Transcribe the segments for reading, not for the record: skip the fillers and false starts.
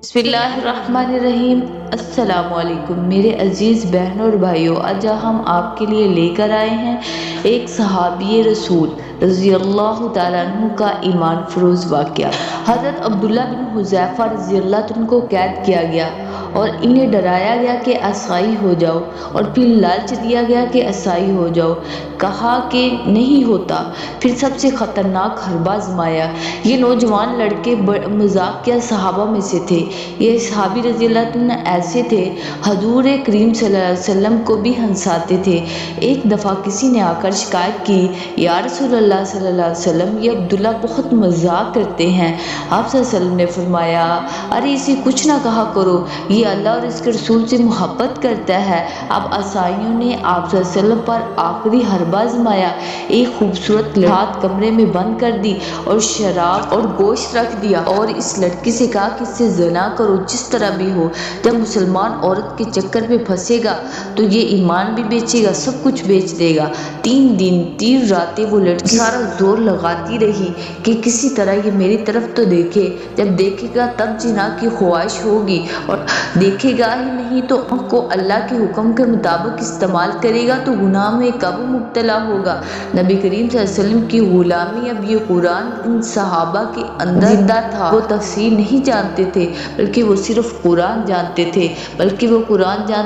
بسم اللہ الرحمن الرحیم۔ السلام علیکم میرے عزیز بہنوں اور بھائیوں، آج ہم آپ کے لیے لے کر آئے ہیں ایک صحابی رسول رضی اللہ تعالیٰ عنہ کا ایمان فروز واقعہ۔ حضرت عبداللہ بن حذیفہ رضی اللہ عنہ کو قید کیا گیا اور انہیں ڈرایا گیا کہ عیسائی ہو جاؤ، اور پھر لالچ دیا گیا کہ عیسائی ہو جاؤ، کہا کہ نہیں ہوتا۔ پھر سب سے خطرناک حربہ آزمایا۔ یہ نوجوان لڑکے مذاق کیا صحابہ میں سے تھے۔ یہ صحابی رضی اللہ عنہ ایسے تھے، حضور کریم صلی اللہ علیہ وسلم کو بھی ہنساتے تھے۔ ایک دفعہ کسی نے آ کر شکایت کی، یا رسول اللہ صلی اللہ علیہ وسلم، یہ عبداللہ بہت مذاق کرتے ہیں۔ آپ صلی اللہ علیہ وسلم نے فرمایا، ارے اسے کچھ نہ کہا کرو، یہ اللہ اور اس کے رسول سے محبت کرتا ہے۔ اب عیسائیوں نے آپ صلی اللہ علیہ وسلم پر آخری حربہ آزمایا۔ ایک خوبصورت لڑکی کمرے میں بند کر دی اور شراب اور گوشت رکھ دیا، اور اس لڑکی سے کہا کہ اس سے زنا کرو جس طرح بھی ہو۔ جب مسلمان عورت کے چکر میں پھنسے گا تو یہ ایمان بھی بیچے گا، سب کچھ بیچ دے گا۔ 3 دن 3 راتیں وہ لڑکی سارا زور لگاتی رہی کہ کسی طرح یہ میری طرف تو دیکھے، جب دیکھے گا تب زنا کی خواہش ہوگی، اور دیکھے گا ہی نہیں تو آنکھ کو اللہ کے حکم کے مطابق استعمال کرے گا تو گناہ میں کب مبتلا ہوگا۔ نبی کریم صلی اللہ علیہ وسلم کی غلامی۔ اب یہ قرآن ان صحابہ کے اندر زندہ تھا۔ وہ تفسیر نہیں جانتے تھے بلکہ وہ صرف قرآن جانتے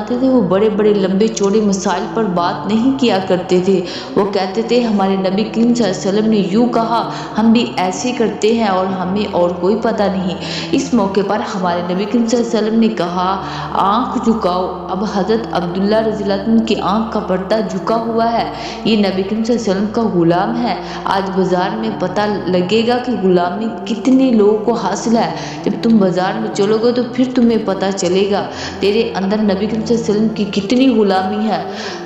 تھے، وہ بڑے بڑے لمبے چوڑے مسائل پر بات نہیں کیا کرتے تھے۔ وہ کہتے تھے ہمارے نبی کریم صلی اللہ علیہ وسلم نے یوں کہا، ہم بھی ایسے کرتے ہیں اور ہمیں اور کوئی پتہ نہیں۔ اس موقع پر ہمارے نبی کریم صلی اللہ علیہ وسلم نے کہا، آنکھ جھکاؤ۔ اب حضرت عبداللہ رضی اللہ عنہ کی آنکھ کا پردہ جھکا ہوا ہے۔ یہ نبی کریم صلی اللہ علیہ وسلم کا غلام ہے۔ آج بازار میں پتہ لگے گا کہ غلامی کتنے لوگوں کو حاصل ہے۔ جب تم بازار میں چلو گے تو پھر تمہیں پتہ چلے گا تیرے اندر نبی کریم صلی اللہ علیہ وسلم کی کتنی غلامی ہے۔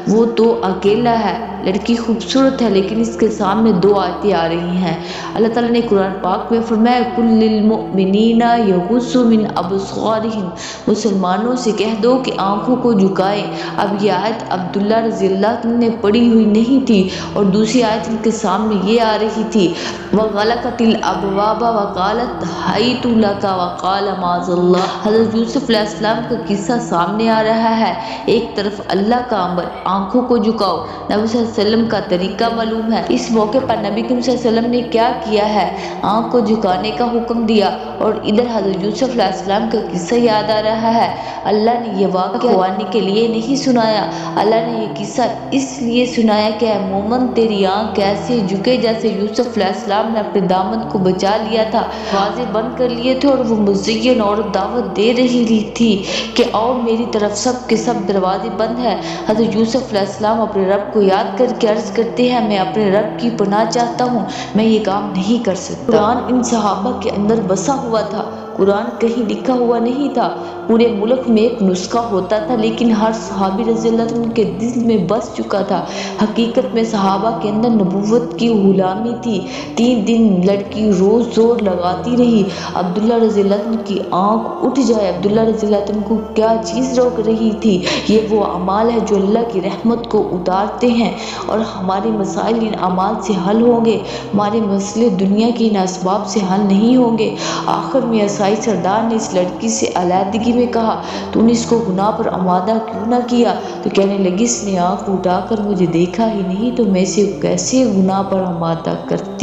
وہ تو اکیلا ہے۔ لڑکی خوبصورت ہے لیکن اس کے سامنے 2 آیتیں آ رہی ہیں۔ اللہ تعالیٰ نے قرآن پاک میں فرمایا، قُل لِّلْمُؤْمِنِينَ يَغُضُّوا مِنْ أَبْصَارِهِمْ، مسلمانوں سے کہہ دو کہ آنکھوں کو جھکائیں۔ اب یہ آیت عبداللہ رضی اللہ عنہ نے پڑھی ہوئی نہیں تھی، اور دوسری آیت ان کے سامنے یہ آ رہی تھی، وَغَلَقَتِ الْأَبْوَابَ وَقَالَتْ هَيْتُ لَكَ وَقَالَ مَعَاذَ اللَّهِ۔ حضرت یوسف علیہ السلام کا قصہ سامنے آ رہا ہے۔ ایک طرف اللہ کا امر، آنکھوں کو جھکاؤ، نبی صلی اللہ علیہ وسلم کا طریقہ معلوم ہے۔ اس موقع پر نبی کریم صلی اللہ علیہ وسلم نے کیا کیا ہے؟ آنکھ کو جھکانے کا حکم دیا، اور ادھر حضرت یوسف علیہ السلام کا قصہ یاد آ رہا ہے۔ اللہ نے یہ واقعہ خوانی کے لیے نہیں سنایا، اللہ نے یہ قصہ اس لیے سنایا کہ اے مومن، تیری آنکھ ایسے جھکے جیسے یوسف علیہ السلام نے اپنے دامن کو بچا لیا تھا، دروازے بند کر لیے تھے، اور وہ مزین عورت دعوت دے رہی تھی کہ آؤ میری طرف، سب کے سب دروازے بند ہیں۔ حضرت یوسف علیہ السلام اپنے رب کو یاد کر کے عرض کرتے ہیں، میں اپنے رب کی پناہ چاہتا ہوں، میں یہ کام نہیں کر سکتا۔ قرآن ان صحابہ کے اندر بسا ہوا تھا، قرآن کہیں لکھا ہوا نہیں تھا۔ پورے ملک میں ایک نسخہ ہوتا تھا لیکن ہر صحابی رضی اللہ عنہ کے دل میں بس چکا تھا۔ حقیقت میں صحابہ کے اندر نبوت کی غلامی تھی۔ 3 دن لڑکی روز زور لگاتی رہی عبداللہ رضی اللہ عنہ کی آنکھ اٹھ جائے۔ عبداللہ رضی اللہ عنہ کو کیا چیز روک رہی تھی؟ یہ وہ اعمال ہے جو اللہ کی رحمت کو اتارتے ہیں، اور ہمارے مسائل ان اعمال سے حل ہوں گے، ہمارے مسئلے دنیا کے ان اسباب سے حل نہیں ہوں گے۔ آخر میں عیسائی سردار نے اس لڑکی سے علیحدگی میں کہا، تو نے اس کو گناہ پر آمادہ کیوں نہ کیا؟ تو کہنے لگی، اس نے آنکھ اٹھا کر مجھے دیکھا ہی نہیں تو میں اسے کیسے گناہ پر آمادہ کرتی۔